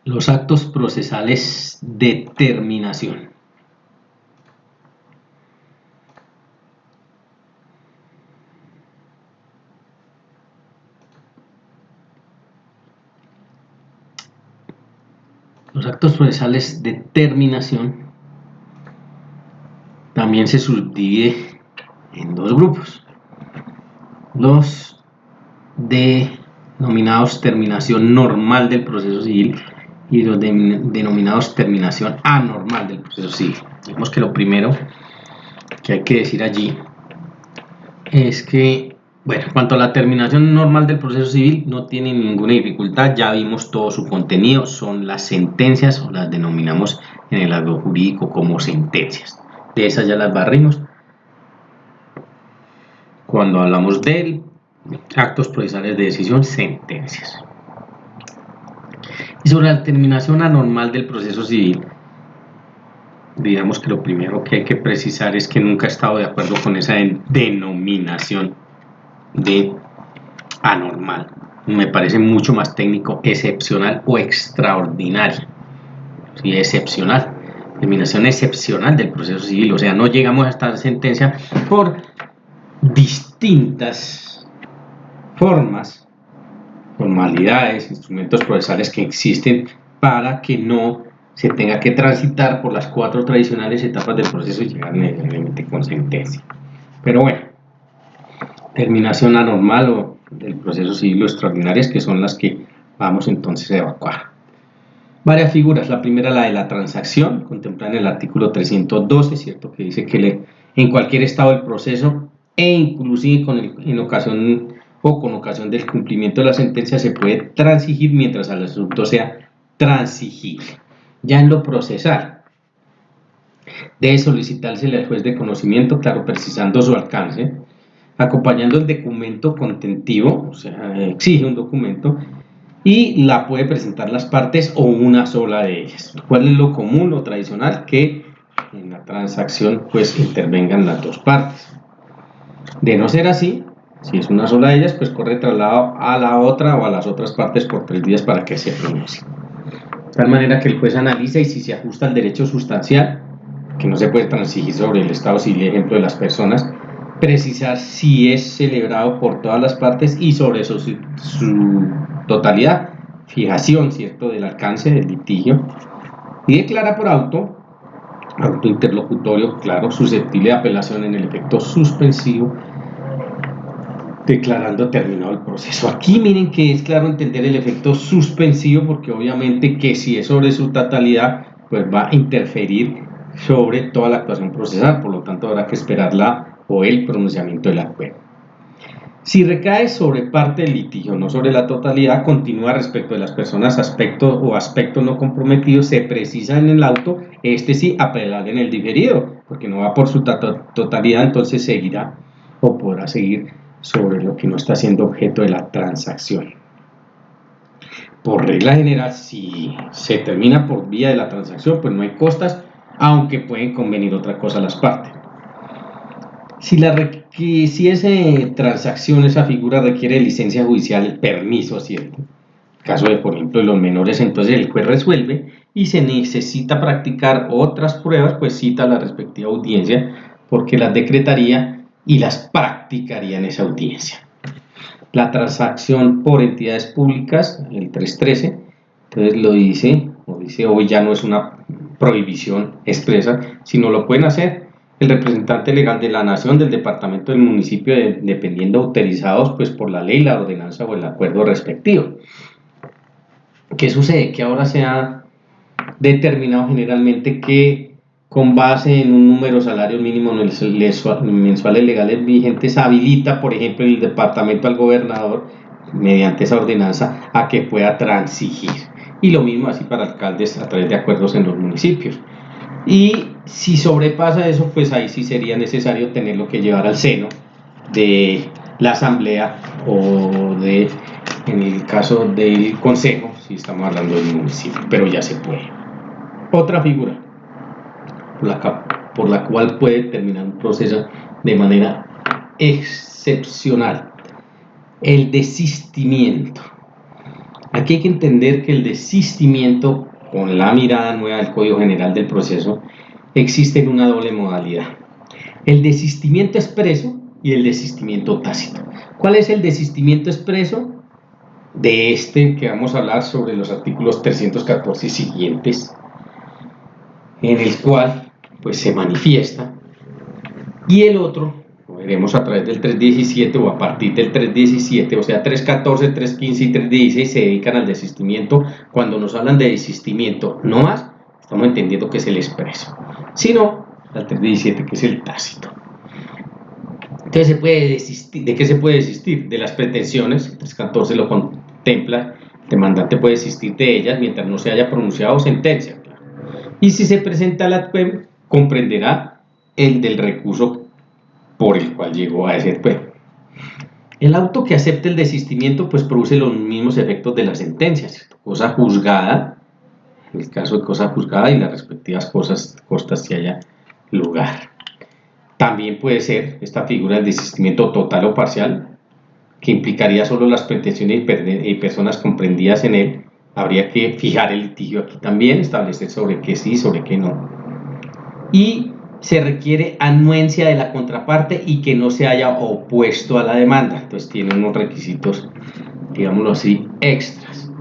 Los actos procesales de terminación. Los actos procesales de terminación también se subdivide en dos grupos. Los denominados terminación normal del proceso civil y los denominados terminación anormal del proceso civil. Vemos que lo primero que hay que decir allí es que, bueno, en cuanto a la terminación normal del proceso civil, no tiene ninguna dificultad, ya vimos todo su contenido, son las sentencias, o las denominamos en el algo jurídico como sentencias. De esas ya las barrimos. Cuando hablamos de actos procesales de decisión, sentencias. Y sobre la terminación anormal del proceso civil, digamos que lo primero que hay que precisar es que nunca he estado de acuerdo con esa denominación de anormal. Me parece mucho más técnico, excepcional o extraordinario. Sí, excepcional. Terminación excepcional del proceso civil. O sea, no llegamos a esta sentencia por distintas formas, formalidades, instrumentos procesales que existen para que no se tenga que transitar por las 4 tradicionales etapas del proceso y llegar necesariamente con sentencia. Pero bueno, terminación anormal o del proceso civil o extraordinarias, que son las que vamos entonces a evacuar. Varias figuras. La primera, la de la transacción, contemplada en el artículo 312, ¿cierto? Que dice que en cualquier estado del proceso e inclusive con ocasión del cumplimiento de la sentencia se puede transigir mientras el asunto sea transigible. Ya en lo procesal, debe solicitársele al juez de conocimiento, claro, precisando su alcance, acompañando el documento contentivo, o sea, exige un documento, y la puede presentar las partes o una sola de ellas. ¿Cuál es lo común, lo tradicional? Que en la transacción pues intervengan las dos partes. De no ser así, si es una sola de ellas, pues corre traslado a la otra o a las otras partes por 3 días para que se pronuncie. De tal manera que el juez analiza y si se ajusta al derecho sustancial, que no se puede transigir sobre el estado civil, ejemplo de las personas, precisar si es celebrado por todas las partes y sobre su totalidad, fijación, ¿cierto?, del alcance del litigio, y declara por auto interlocutorio, claro, susceptible de apelación en el efecto suspensivo, declarando terminado el proceso. Aquí miren que es claro entender el efecto suspensivo, porque obviamente que si es sobre su totalidad, pues va a interferir sobre toda la actuación procesal, por lo tanto habrá que esperar el pronunciamiento del acuerdo. Si recae sobre parte del litigio, no sobre la totalidad, continúa respecto de las personas aspectos no comprometidos, se precisa en el auto, sí, apelar en el diferido, porque no va por su totalidad, entonces seguirá o podrá seguir sobre lo que no está siendo objeto de la transacción. Por regla general, si se termina por vía de la transacción, pues no hay costas, aunque pueden convenir otra cosa las partes. Si esa transacción, esa figura requiere licencia judicial, permiso, ¿cierto? En caso de, por ejemplo, de los menores, entonces el juez resuelve y se necesita practicar otras pruebas, pues cita a la respectiva audiencia porque las decretaría y las practicaría en esa audiencia. La transacción por entidades públicas, el 313, entonces lo dice hoy ya no es una prohibición expresa, sino lo pueden hacer el representante legal de la nación, del departamento, del municipio, dependiendo autorizados pues por la ley, la ordenanza o el acuerdo respectivo. ¿Qué sucede? Que ahora se ha determinado generalmente que con base en un número de salarios mínimos mensuales legales vigentes habilita, por ejemplo, el departamento al gobernador mediante esa ordenanza a que pueda transigir. Y lo mismo así para alcaldes a través de acuerdos en los municipios. Y si sobrepasa eso, pues ahí sí sería necesario tenerlo que llevar al seno de la asamblea o en el caso del consejo, si estamos hablando del municipio, pero ya se puede. Otra figura por la cual puede terminar un proceso de manera excepcional, el desistimiento. Aquí hay que entender que el desistimiento, con la mirada nueva del Código General del Proceso, existe en una doble modalidad: el desistimiento expreso y el desistimiento tácito. ¿Cuál es el desistimiento expreso? De este que vamos a hablar sobre los artículos 314 y siguientes, en el cual pues se manifiesta, y el otro lo veremos a través del 317 o a partir del 317, o sea 314, 315 y 316 se dedican al desistimiento. Cuando nos hablan de desistimiento no más, estamos entendiendo que es el expreso, sino al 317 que es el tácito. Entonces, ¿se puede desistir? ¿De qué se puede desistir? De las pretensiones. El 314 lo contempla. El demandante puede desistir de ellas mientras no se haya pronunciado sentencia. Claro. Y si se presenta la ATPEM, comprenderá el del recurso por el cual llegó a ese ATPEM. El auto que acepte el desistimiento pues produce los mismos efectos de la sentencia, ¿cierto? Cosa juzgada, en el caso de cosa juzgada, y las respectivas costas si haya lugar. También puede ser esta figura del desistimiento total o parcial, que implicaría solo las pretensiones y personas comprendidas en él. Habría que fijar el litigio aquí también, establecer sobre qué sí, sobre qué no. Y se requiere anuencia de la contraparte y que no se haya opuesto a la demanda. Entonces tiene unos requisitos, digámoslo así, extras.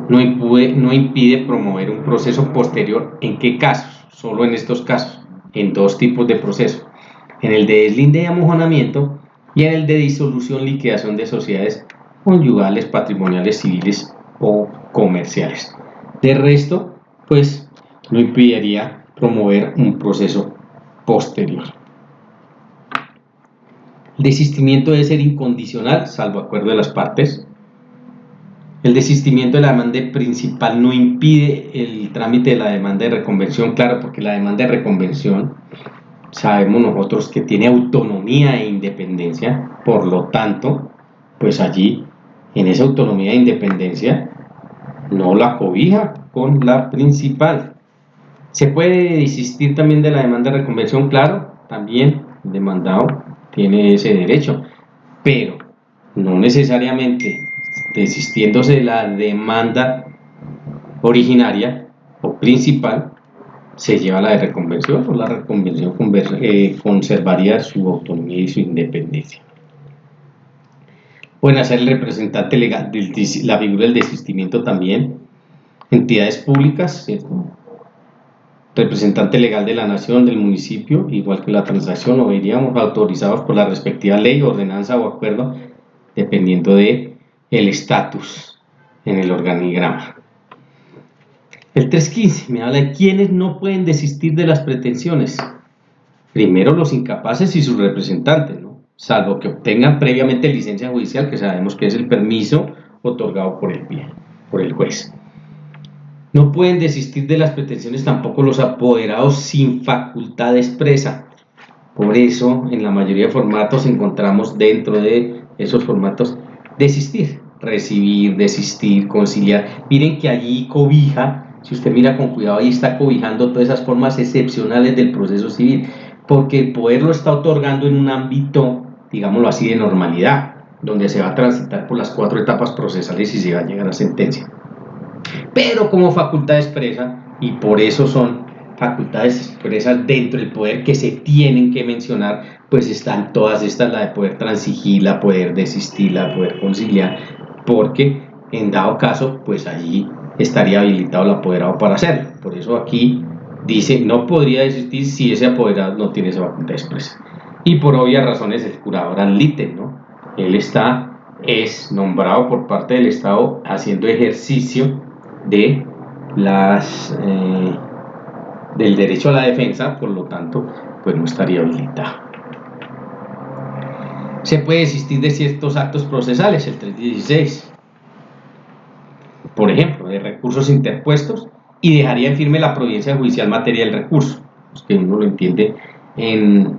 No impide promover un proceso posterior. ¿En qué casos? Solo en estos casos, en dos tipos de procesos: en el de deslinde y amojonamiento y en el de disolución, liquidación de sociedades conyugales, patrimoniales, civiles o comerciales. De resto, pues no impediría promover un proceso posterior. El desistimiento debe ser incondicional, salvo acuerdo de las partes. El desistimiento de la demanda principal no impide el trámite de la demanda de reconvención, claro, porque la demanda de reconvención sabemos nosotros que tiene autonomía e independencia, por lo tanto, pues allí, en esa autonomía e independencia, no la cobija con la principal. ¿Se puede desistir también de la demanda de reconvención? Claro, también el demandado tiene ese derecho, pero no necesariamente desistiéndose de la demanda originaria o principal se lleva la de reconvención, o la reconvención conservaría su autonomía y su independencia. Pueden hacer el representante legal, la figura del desistimiento también, entidades públicas, ¿cierto? Representante legal de la nación, del municipio, igual que la transacción, o diríamos autorizados por la respectiva ley, ordenanza o acuerdo, dependiendo de el estatus en el organigrama. El 315 me habla de quienes no pueden desistir de las pretensiones. Primero, los incapaces y sus representantes, ¿no? Salvo que obtengan previamente licencia judicial, que sabemos que es el permiso otorgado por el juez. No pueden desistir de las pretensiones tampoco los apoderados sin facultad expresa. Por eso, en la mayoría de formatos encontramos dentro de esos formatos desistir, recibir, desistir, conciliar. Miren que allí cobija. Si usted mira con cuidado, ahí está cobijando todas esas formas excepcionales del proceso civil, porque el poder lo está otorgando en un ámbito, digámoslo así, de normalidad, donde se va a transitar por las 4 etapas procesales y se va a llegar a sentencia. Pero como facultad expresa, y por eso son facultades expresas dentro del poder que se tienen que mencionar, pues están todas estas, la de poder transigir, la de poder desistir, la de poder conciliar, porque en dado caso, pues allí estaría habilitado el apoderado para hacerlo. Por eso aquí dice, no podría desistir si ese apoderado no tiene esa facultad expresa. Y por obvias razones el curador ad litem, ¿no? Él es nombrado por parte del Estado haciendo ejercicio de del derecho a la defensa, por lo tanto, pues no estaría habilitado. Se puede desistir de ciertos actos procesales, el 316. Por ejemplo, de recursos interpuestos, y dejaría en firme la providencia judicial en materia del recurso. Pues que uno lo entiende en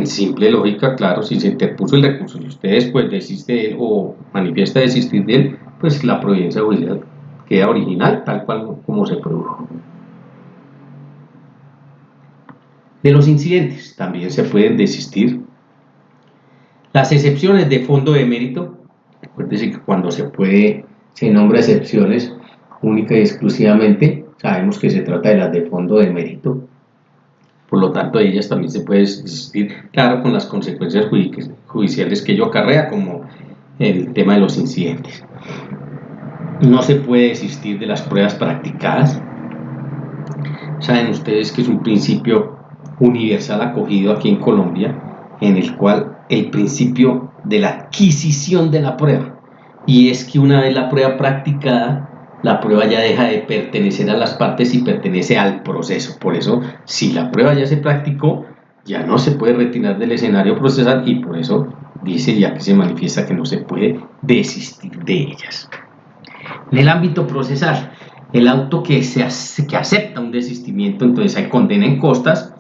simple lógica, claro, si se interpuso el recurso y usted después desiste de él o manifiesta desistir de él, pues la providencia judicial queda original, tal cual como se produjo. De los incidentes también se pueden desistir. Las excepciones de fondo de mérito, acuérdense que cuando se se nombra excepciones única y exclusivamente. Sabemos que se trata de las de fondo de mérito. Por lo tanto, de ellas también se puede desistir, claro, con las consecuencias judiciales que ello acarrea, como el tema de los incidentes. No se puede desistir de las pruebas practicadas. Saben ustedes que es un principio universal acogido aquí en Colombia, en el cual el principio de la adquisición de la prueba, y es que una vez la prueba practicada, la prueba ya deja de pertenecer a las partes y pertenece al proceso. Por eso, si la prueba ya se practicó, ya no se puede retirar del escenario procesal, y por eso dice ya que se manifiesta que no se puede desistir de ellas. En el ámbito procesal, el auto que acepta un desistimiento, entonces hay condena en costas,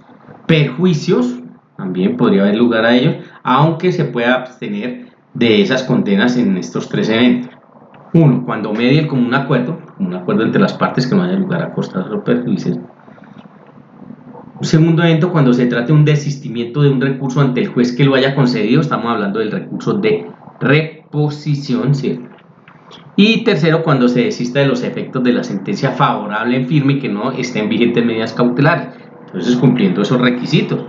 perjuicios, también podría haber lugar a ellos, aunque se pueda abstener de esas condenas en estos tres eventos. Uno, cuando medie el común acuerdo entre las partes, que no haya lugar a costas o perjuicios. Un segundo evento, cuando se trate un desistimiento de un recurso ante el juez que lo haya concedido, estamos hablando del recurso de reposición, ¿cierto? Y tercero, cuando se desista de los efectos de la sentencia favorable en firme y que no estén vigentes medidas cautelares. Entonces, cumpliendo esos requisitos.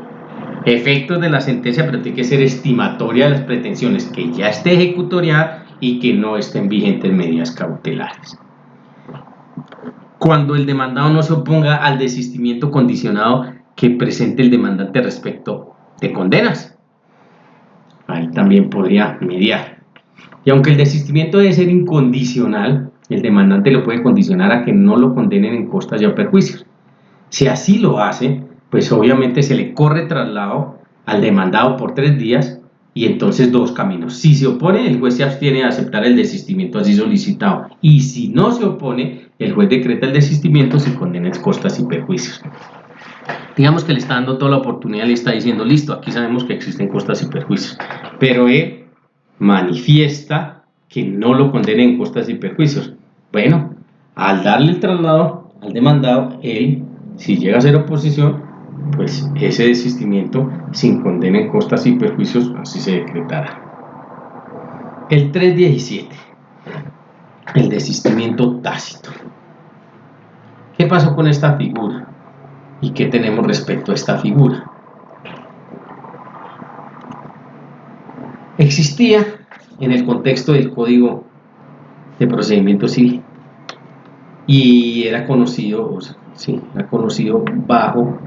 Efectos de la sentencia, pero tiene que ser estimatoria de las pretensiones, que ya esté ejecutoriada y que no estén vigentes medidas cautelares. Cuando el demandado no se oponga al desistimiento condicionado que presente el demandante respecto de condenas, ahí también podría mediar. Y aunque el desistimiento debe ser incondicional, el demandante lo puede condicionar a que no lo condenen en costas y a perjuicios. Si así lo hace, pues obviamente se le corre traslado al demandado por 3 días y entonces 2 caminos. Si se opone, el juez se abstiene de aceptar el desistimiento así solicitado, y si no se opone, el juez decreta el desistimiento sin condenas, costas y perjuicios. Digamos que le está dando toda la oportunidad, le está diciendo, listo, aquí sabemos que existen costas y perjuicios, pero él manifiesta que no lo condena en costas y perjuicios. Bueno, al darle el traslado al demandado, él, si llega a ser oposición, pues ese desistimiento sin condena en costas y perjuicios así se decretará. El 317, el desistimiento tácito. ¿Qué pasó con esta figura? ¿Y qué tenemos respecto a esta figura? Existía en el contexto del Código de Procedimiento Civil y era conocido bajo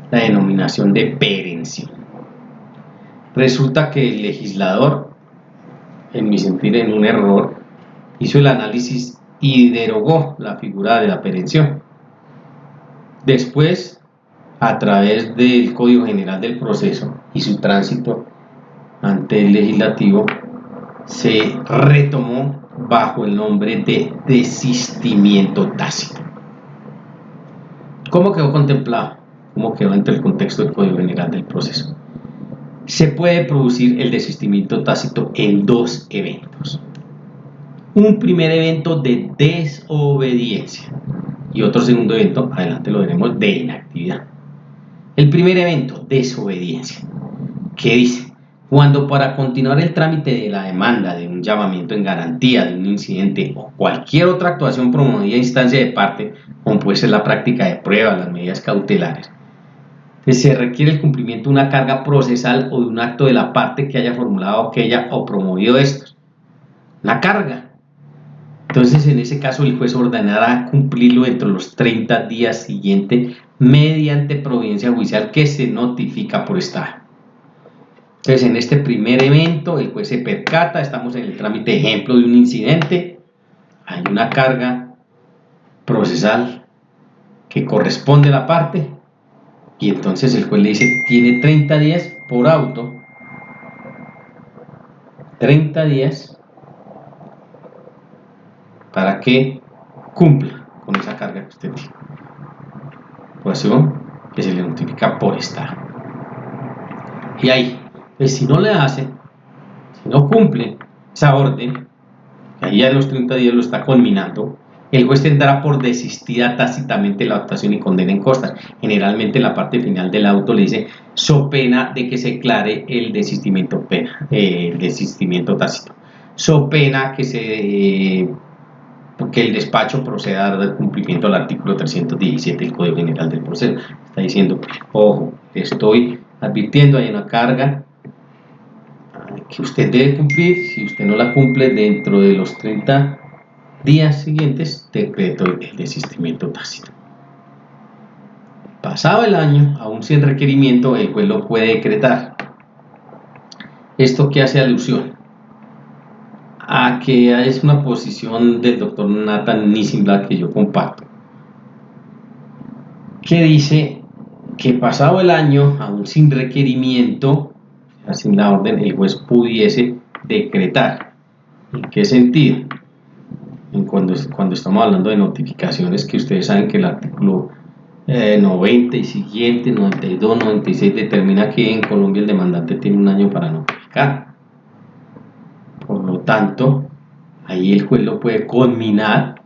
la denominación de perención. Resulta que el legislador, en mi sentir en un error, hizo el análisis y derogó la figura de la perención. Después, a través del Código General del Proceso y su tránsito ante el legislativo, se retomó bajo el nombre de desistimiento tácito. ¿Cómo quedó contemplado? ¿Cómo quedó dentro del contexto del Código General del Proceso? Se puede producir el desistimiento tácito en 2 eventos. Un primer evento de desobediencia y otro segundo evento, adelante lo veremos, de inactividad. El primer evento, desobediencia, ¿qué dice? Cuando para continuar el trámite de la demanda de un llamamiento en garantía de un incidente o cualquier otra actuación promovida a instancia de parte, como puede ser la práctica de pruebas, las medidas cautelares, se requiere el cumplimiento de una carga procesal o de un acto de la parte que haya formulado aquella o promovido estos. La carga. Entonces, en ese caso, el juez ordenará cumplirlo dentro de los 30 días siguientes mediante providencia judicial que se notifica por estado. Entonces, en este primer evento, el juez se percata, estamos en el trámite ejemplo de un incidente, hay una carga procesal que corresponde a la parte, y entonces el juez le dice, tiene 30 días por auto, 30 días para que cumpla con esa carga que usted tiene. Situación que se le notifica por estado. Y ahí, pues si no le hace, si no cumple esa orden, que ahí ya en los 30 días lo está culminando, el juez tendrá por desistida tácitamente la actuación y condena en costas. Generalmente la parte final del auto le dice, so pena de que se declare el desistimiento tácito. So pena que se que el despacho proceda a dar cumplimiento al artículo 317 del Código General del Proceso. Está diciendo, ojo, estoy advirtiendo, hay una carga que usted debe cumplir. Si usted no la cumple dentro de los 30 días siguientes, decreto el desistimiento tácito. Pasado el año, aún sin requerimiento, el juez lo puede decretar. ¿Esto qué hace alusión? A que es una posición del doctor Nathan Nissenblatt que yo comparto, que dice que pasado el año, aún sin requerimiento, sin la orden, el juez pudiese decretar. ¿En qué sentido? Cuando estamos hablando de notificaciones, que ustedes saben que el artículo 90 y siguiente, 92, 96, determina que en Colombia el demandante tiene un año para notificar. Por lo tanto, ahí el juez lo puede conminar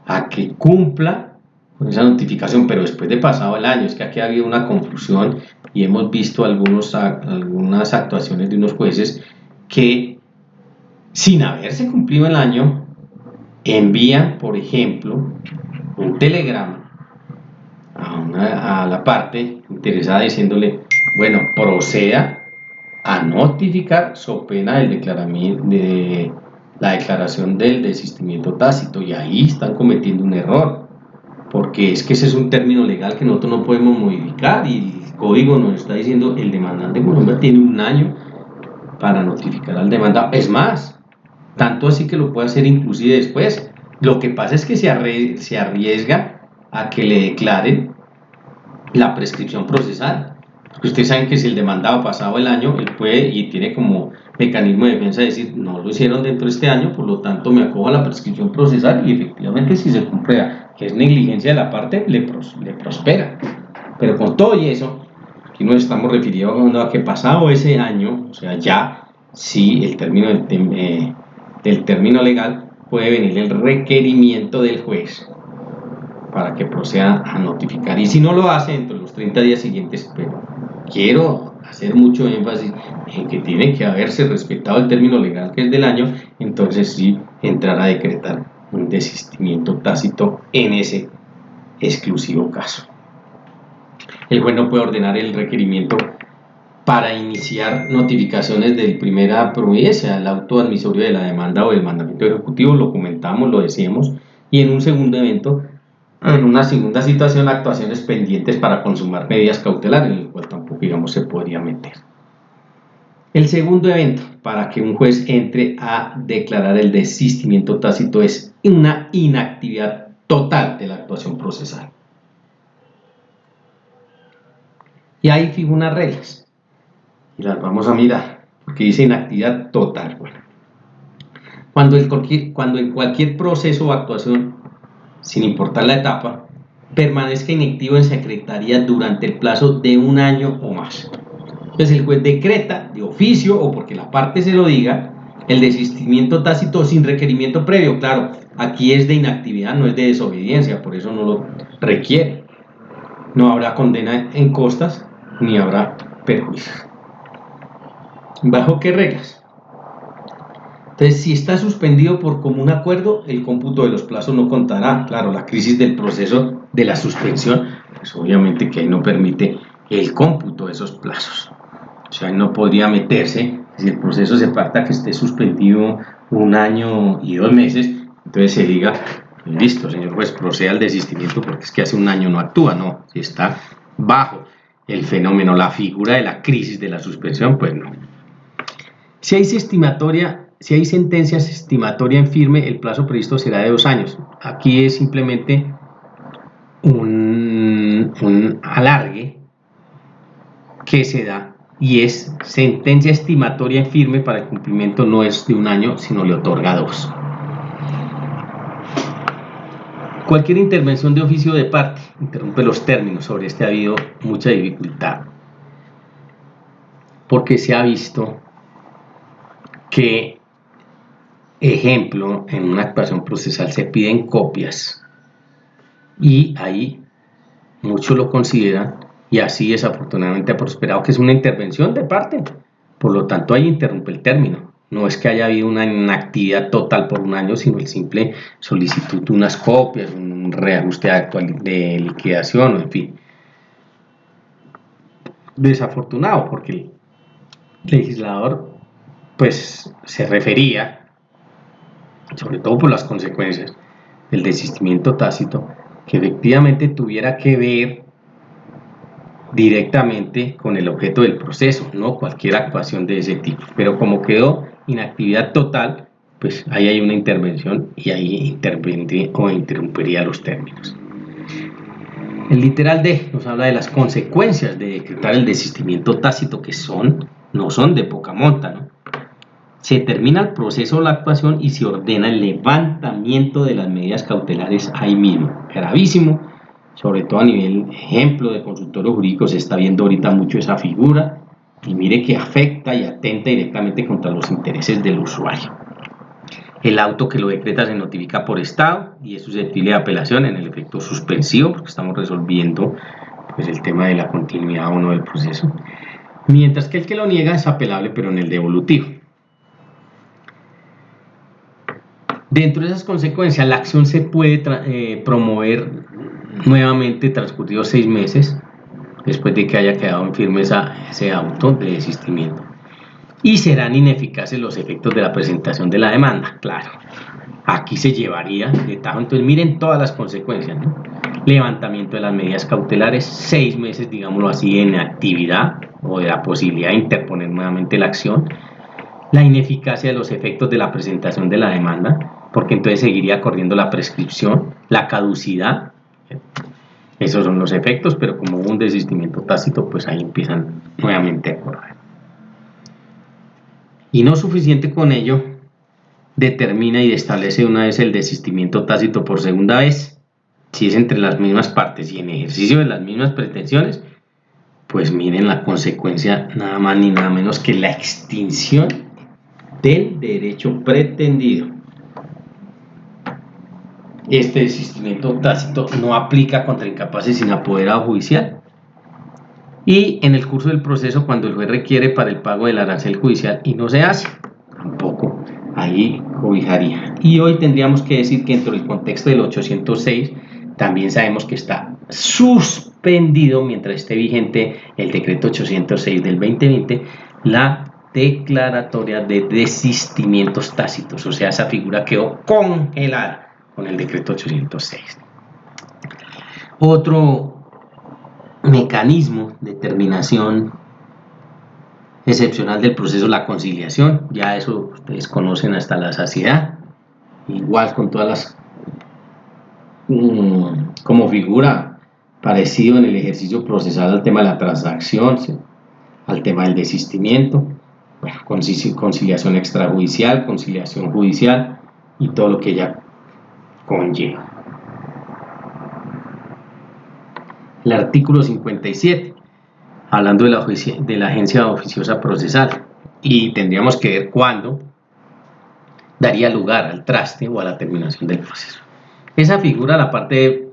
a que cumpla con esa notificación, pero después de pasado el año. Es que aquí ha habido una confusión y hemos visto algunas actuaciones de unos jueces que, sin haberse cumplido el año, envían, por ejemplo, un telegrama a la parte interesada diciéndole, bueno, proceda a notificar so pena de la declaración del desistimiento tácito, y ahí están cometiendo un error, porque es que ese es un término legal que nosotros no podemos modificar, y el código nos está diciendo el demandante de Colombia tiene un año para notificar al demandado. Es más, tanto así que lo puede hacer inclusive después. Lo que pasa es que se arriesga a que le declaren la prescripción procesal, porque ustedes saben que si el demandado pasado el año, él puede y tiene como mecanismo de defensa decir, no lo hicieron dentro de este año, por lo tanto me acojo a la prescripción procesal, y efectivamente si se comprueba que es negligencia de la parte, le prospera. Pero con todo y eso, aquí nos estamos refiriendo a que pasado ese año, o sea, ya sí, el término del término legal, puede venir el requerimiento del juez para que proceda a notificar, y si no lo hace dentro de los 30 días siguientes, pero quiero hacer mucho énfasis en que tiene que haberse respetado el término legal que es del año, entonces sí entrará a decretar un desistimiento tácito en ese exclusivo caso. El juez no puede ordenar el requerimiento para iniciar notificaciones de primera providencia, el auto admisorio de la demanda o del mandamiento ejecutivo, lo comentamos, lo decíamos, y en un segundo evento, en una segunda situación, actuaciones pendientes para consumar medidas cautelares, en el cual tampoco, digamos, se podría meter. El segundo evento para que un juez entre a declarar el desistimiento tácito es una inactividad total de la actuación procesal. Y ahí fijo unas reglas y las vamos a mirar, porque dice inactividad total. Bueno, cuando en cualquier proceso o actuación, sin importar la etapa, permanezca inactivo en secretaría durante el plazo de un año o más. Entonces el juez decreta de oficio o porque la parte se lo diga el desistimiento tácito sin requerimiento previo. Claro, aquí es de inactividad, no es de desobediencia, por eso no lo requiere. No habrá condena en costas ni habrá perjuicios. ¿Bajo qué reglas? Entonces, si está suspendido por común acuerdo, el cómputo de los plazos no contará. Claro, la crisis del proceso de la suspensión, pues obviamente que ahí no permite el cómputo de esos plazos. O sea, no podría meterse, si el proceso se parta que esté suspendido 1 año y 2 meses, entonces se diga, listo, señor juez, proceda al desistimiento porque es que hace 1 año no actúa. No, si está bajo el fenómeno, la figura de la crisis de la suspensión, pues no. Si hay sentencia estimatoria en firme, el plazo previsto será de 2 años. Aquí es simplemente un alargue que se da, y es sentencia estimatoria en firme para el cumplimiento no es de 1 año, sino le otorga 2. Cualquier intervención de oficio de parte interrumpe los términos. Sobre este ha habido mucha dificultad, porque se ha visto que, ejemplo, en una actuación procesal se piden copias y ahí muchos lo consideran, y así desafortunadamente ha prosperado, que es una intervención de parte, por lo tanto ahí interrumpe el término No es que haya habido una inactividad total por un año, sino el simple solicitud de unas copias, un reajuste de liquidación, en fin. Desafortunado, porque el legislador pues se refería, sobre todo por las consecuencias del desistimiento tácito, que efectivamente tuviera que ver directamente con el objeto del proceso, no cualquier actuación de ese tipo. Pero como quedó inactividad total, pues ahí hay una intervención y ahí intervendría o interrumpiría los términos. El literal D nos habla de las consecuencias de decretar el desistimiento tácito, que no son de poca monta, ¿no? Se termina el proceso o la actuación y se ordena el levantamiento de las medidas cautelares ahí mismo. Gravísimo, sobre todo a nivel ejemplo de consultorio jurídico, se está viendo ahorita mucho esa figura y mire que afecta y atenta directamente contra los intereses del usuario. El auto que lo decreta se notifica por estado y es susceptible de apelación en el efecto suspensivo, porque estamos resolviendo pues, el tema de la continuidad o no del proceso, mientras que el que lo niega es apelable pero en el devolutivo. Dentro de esas consecuencias, la acción se puede promover nuevamente transcurridos 6 meses después de que haya quedado en firme ese auto de desistimiento, y serán ineficaces los efectos de la presentación de la demanda. Claro, aquí se llevaría de tajo. Entonces miren todas las consecuencias, ¿no? Levantamiento de las medidas cautelares, 6 meses, digámoslo así, de inactividad o de la posibilidad de interponer nuevamente la acción, la ineficacia de los efectos de la presentación de la demanda, porque entonces seguiría corriendo la prescripción, la caducidad. Esos son los efectos, pero como hubo un desistimiento tácito, pues ahí empiezan nuevamente a correr. Y no suficiente con ello, determina y establece una vez el desistimiento tácito por segunda vez, si es entre las mismas partes y en ejercicio de las mismas pretensiones, pues miren la consecuencia, nada más ni nada menos que la extinción del derecho pretendido. Este desistimiento tácito no aplica contra incapaces sin apoderado judicial, y en el curso del proceso, cuando el juez requiere para el pago del arancel judicial y no se hace, tampoco ahí cobijaría. Y hoy tendríamos que decir que dentro del contexto del 806 también sabemos que está suspendido, mientras esté vigente el decreto 806 del 2020, la declaratoria de desistimientos tácitos, o sea, esa figura quedó congelada con el decreto 806. Otro mecanismo de terminación excepcional del proceso, la conciliación, ya eso ustedes conocen hasta la saciedad, igual con todas las como figura parecido en el ejercicio procesal al tema de la transacción, ¿sí? Al tema del desistimiento, bueno, conciliación extrajudicial, conciliación judicial y todo lo que ella conlleva. El artículo 57, hablando de la agencia oficiosa procesal, y tendríamos que ver cuándo daría lugar al traste o a la terminación del proceso. Esa figura, la parte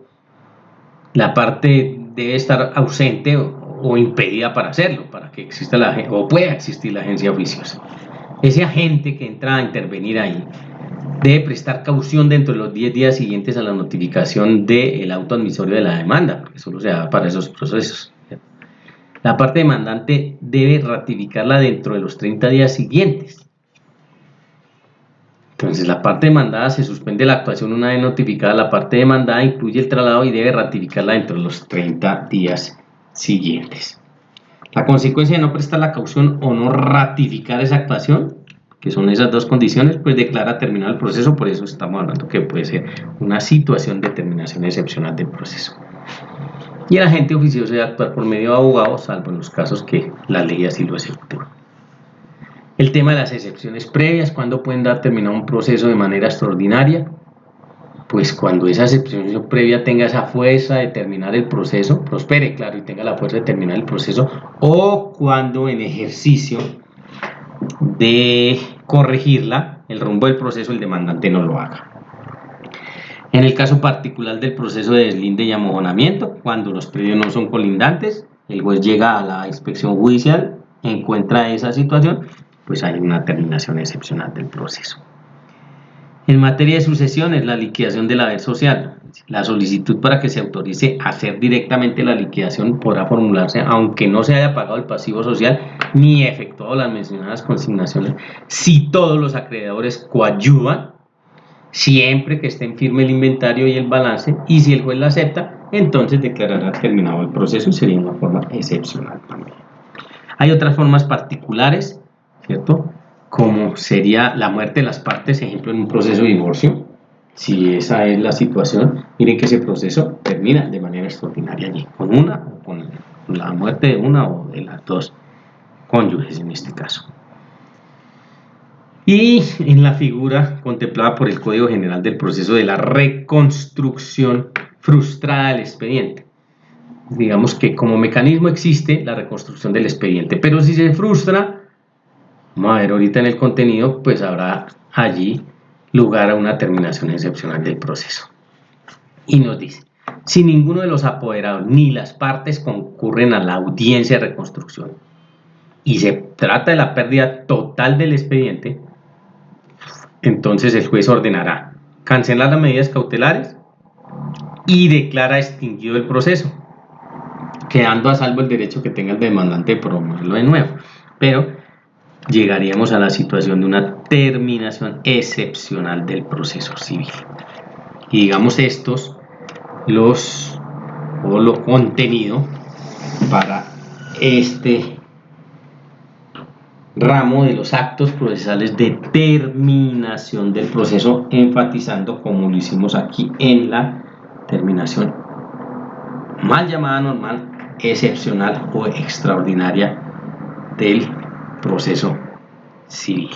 debe estar ausente o impedida para hacerlo, para que exista o pueda existir la agencia oficiosa. Ese agente que entra a intervenir ahí debe prestar caución dentro de los 10 días siguientes a la notificación del auto admisorio de la demanda, porque solo se da para esos procesos. La parte demandante debe ratificarla dentro de los 30 días siguientes. Entonces, la parte demandada se suspende la actuación una vez notificada. La parte demandada incluye el traslado y debe ratificarla dentro de los 30 días siguientes. La consecuencia de no prestar la caución o no ratificar esa actuación, que son esas dos condiciones, pues declara terminado el proceso. Por eso estamos hablando que puede ser una situación de terminación excepcional del proceso. Y el agente oficioso debe actuar por medio de abogados, salvo en los casos que la ley así lo ejecutó. El tema de las excepciones previas, ¿cuándo pueden dar terminado un proceso de manera extraordinaria? Pues cuando esa excepción previa tenga esa fuerza de terminar el proceso, prospere, claro, y tenga la fuerza de terminar el proceso, o cuando en ejercicio de corregirla, el rumbo del proceso, el demandante no lo haga. En el caso particular del proceso de deslinde y amojonamiento, cuando los predios no son colindantes, el juez llega a la inspección judicial, encuentra esa situación pues hay una terminación excepcional del proceso. En materia de sucesiones, la liquidación del haber social. La solicitud para que se autorice a hacer directamente la liquidación podrá formularse aunque no se haya pagado el pasivo social ni efectuado las mencionadas consignaciones, si todos los acreedores coadyuvan, siempre que estén firme el inventario y el balance, y si el juez la acepta, entonces declarará terminado el proceso y sería una forma excepcional también. Hay otras formas particulares, ¿cierto? Como sería la muerte de las partes, ejemplo, en un proceso de divorcio. Si esa es la situación, miren que ese proceso termina de manera extraordinaria allí, con una o con la muerte de una o de las dos cónyuges en este caso. Y en la figura contemplada por el Código General del proceso de la reconstrucción frustrada del expediente. Digamos que como mecanismo existe la reconstrucción del expediente, pero si se frustra, vamos a ver ahorita en el contenido, pues habrá allí lugar a una terminación excepcional del proceso. Y nos dice, si ninguno de los apoderados ni las partes concurren a la audiencia de reconstrucción y se trata de la pérdida total del expediente, entonces el juez ordenará cancelar las medidas cautelares y declara extinguido el proceso, quedando a salvo el derecho que tenga el demandante de promoverlo de nuevo. Pero llegaríamos a la situación de una terminación excepcional del proceso civil. Y digamos estos lo contenido para este ramo de los actos procesales de terminación del proceso, enfatizando como lo hicimos aquí en la terminación mal llamada normal, excepcional o extraordinaria del proceso civil.